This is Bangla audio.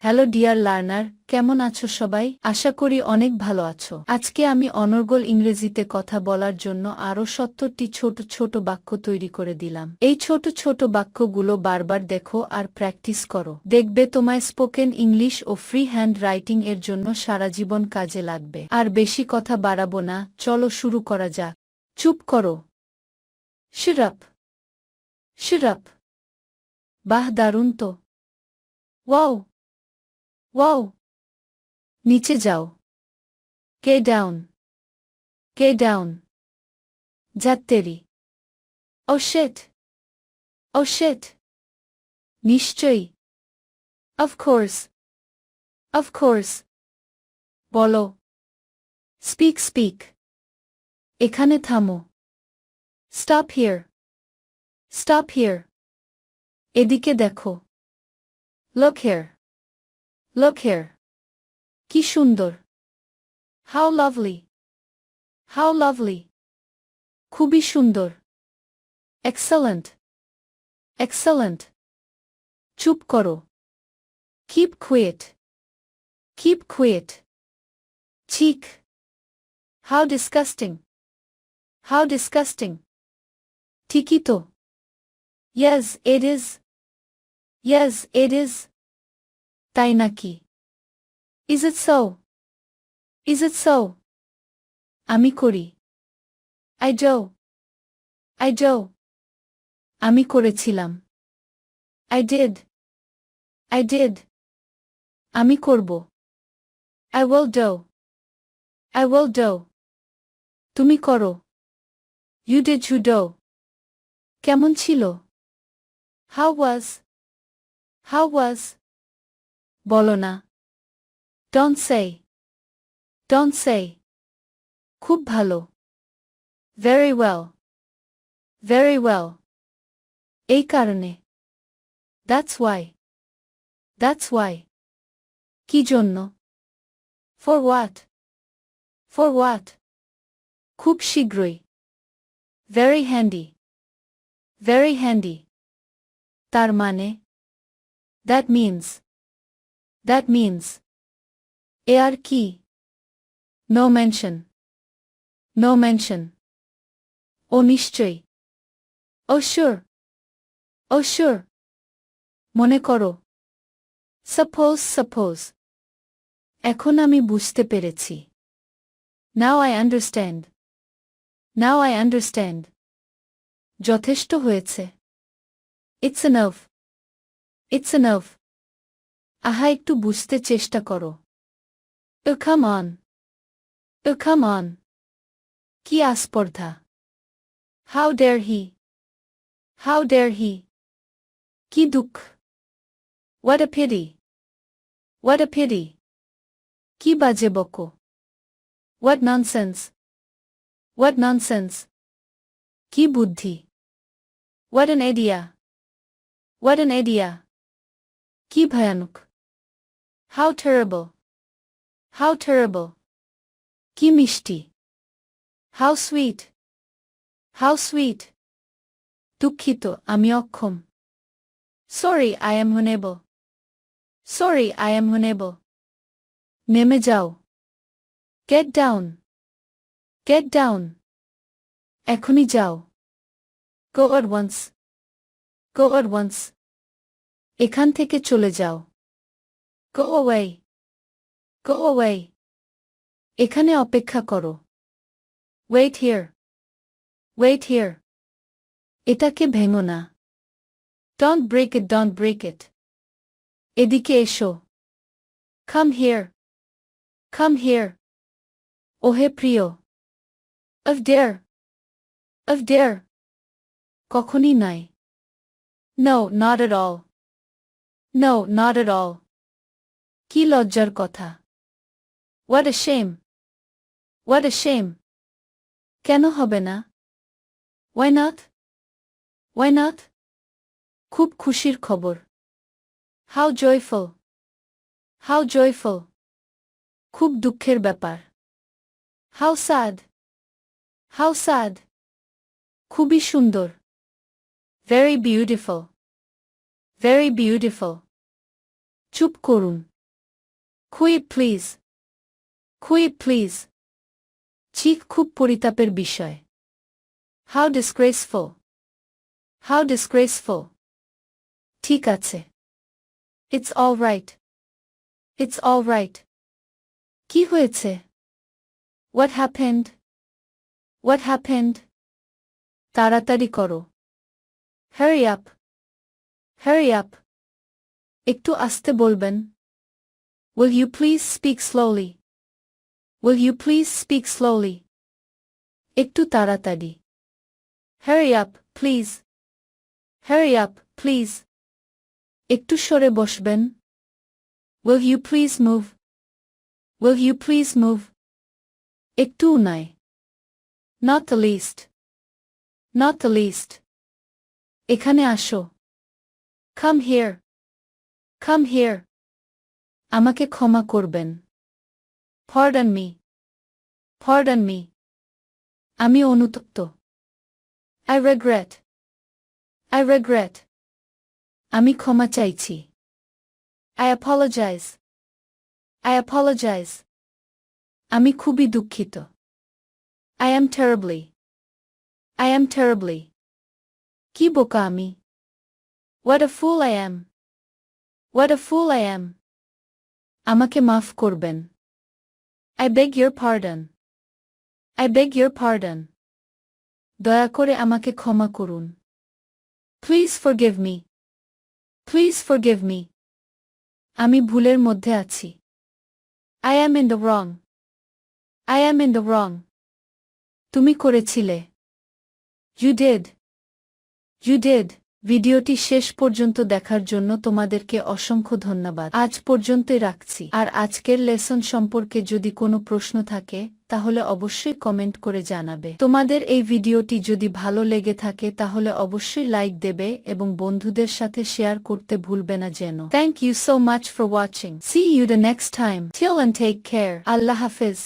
হ্যালো ডিয়ার লার্নার, কেমন আছো সবাই? আশা করি অনেক ভালো আছো। আজকে আমি অনর্গল ইংরেজিতে কথা বলার জন্য আরও ৭০টি ছোট ছোট বাক্য তৈরি করে দিলাম। এই ছোট ছোট বাক্যগুলো বারবার দেখো আর প্র্যাকটিস করো। দেখবে তোমায় স্পোকেন ইংলিশ ও ফ্রি হ্যান্ড রাইটিং এর জন্য সারা জীবন কাজে লাগবে। আর বেশি কথা বাড়াবো না, চলো শুরু করা যাক। চুপ করো। Shut up. Shut up. বাহ, দারুণ তো। Wow wow. নিচে যাও। Get down. Get down. যাত্তেরি। Oh shit. Oh shit. নিশ্চয়ই। Of course. Of course. বলো। Speak speak. এখানে থামো। Stop here. Stop here. এদিকে দেখো। Look here. Look here. কি সুন্দর। How lovely. How lovely. খুবই সুন্দর। Excellent. Excellent. চুপ করো। Keep quiet. Keep quiet. Cheek. How disgusting. How disgusting. ঠিকই তো। Yes, it is. Yes, it is. তাই নাকি? Is it so? Is it so? আমি করি। I do. I do. আমি করেছিলাম। I did. I did. আমি করব। I will do. I will do. তুমি করো। You did you do. কেমন ছিল? How was? How was? বলো না। Don't say. Don't say. খুব ভালো। Very well. Very well. এই কারণে। That's why. That's why. কি জন্য? For what? For what? খুব শীঘ্রই। Very handy. Very handy. তার মানে? That means. That means. এ আর কি? No mention. No mention. ও নিশ্চয়ই। Oh sure. Oh sure. মনে করো। Suppose suppose. এখন আমি বুঝতে পেরেছি। Now I understand. Now I understand. যথেষ্ট হয়েছে। It's enough. It's enough. আহা, একটু বুঝতে চেষ্টা করো। Oh come on. Oh come on. কি আস্পর্ধা। How dare he. How dare he. কি দুঃখ। What a pity. What a pity. কি বাজে বকো। What nonsense. What nonsense. কি বুদ্ধি। What an idea. What an idea. কি ভয়ানক। How terrible. How terrible. কি মিষ্টি। How sweet. How sweet. দুঃখিত, আমি অক্ষম। Sorry, I am unable. Sorry, I am unable. নেমে যাও। Get down. Get down. এখনই যাও। Go at once. Go at once. এখান থেকে চলে যাও। Go away. Go away. এখানে অপেক্ষা করো। Wait here. Wait here. এটাকে ভেঙো না। Don't break it, don't break it. এদিকে এসো। Come here. Come here. ওহে প্রিয়। Of dear. Of dear. কখনই নয়। No, not at all. No, not at all. কি লজ্জার কথা। What a shame. What a shame. কেন হবে না? Why not? Why not? খুব খুশির খবর। How joyful. How joyful. খুব দুঃখের ব্যাপার। How sad. How sad. খুবই সুন্দর। Very beautiful. Very beautiful. চুপ করুন। Quiet please, quiet please. চিক খুব পরিতাপের বিষয়। How disgraceful, how disgraceful. ঠিক আছে। It's all right, it's all right. কি হয়েছে? What happened, what happened? তাড়াতাড়ি করো। Hurry up, hurry up. একটু আস্তে বলবেন? Will you please speak slowly? Will you please speak slowly? একটু তাড়াতাড়ি। Hurry up, please. Hurry up, please. একটু সরে বসবেন? Will you please move? Will you please move? একটুও নয়। Not the least. Not the least. এখানে আসো। Come here. Come here. আমাকে ক্ষমা করবেন। Pardon me. Pardon me. আমি অনুতপ্ত। I regret. I regret. আমি ক্ষমা চাইছি। I apologize. I apologize. আমি খুবই দুঃখিত। I am terribly. I am terribly. কি বোকা আমি। What a fool I am. What a fool I am. আমাকে মাফ করবেন। I beg your pardon. I beg your pardon. দয়া করে আমাকে ক্ষমা করুন। Please forgive me. Please forgive me. আমি ভুলের মধ্যে আছি। I am in the wrong. I am in the wrong. তুমি করেছিলে। You did. You did. ভিডিওটি শেষ পর্যন্ত দেখার জন্য তোমাদেরকে অসংখ্য ধন্যবাদ। আজ পর্যন্তই রাখছি। আর আজকের লেসন সম্পর্কে যদি কোনো প্রশ্ন থাকে তাহলে অবশ্যই কমেন্ট করে জানাবে। তোমাদের এই ভিডিওটি যদি ভালো লেগে থাকে তাহলে অবশ্যই লাইক দেবে এবং বন্ধুদের সাথে শেয়ার করতে ভুলবে না যেন। Thank you so much for watching. See you the next time. Till and take care. আল্লাহ হাফেজ।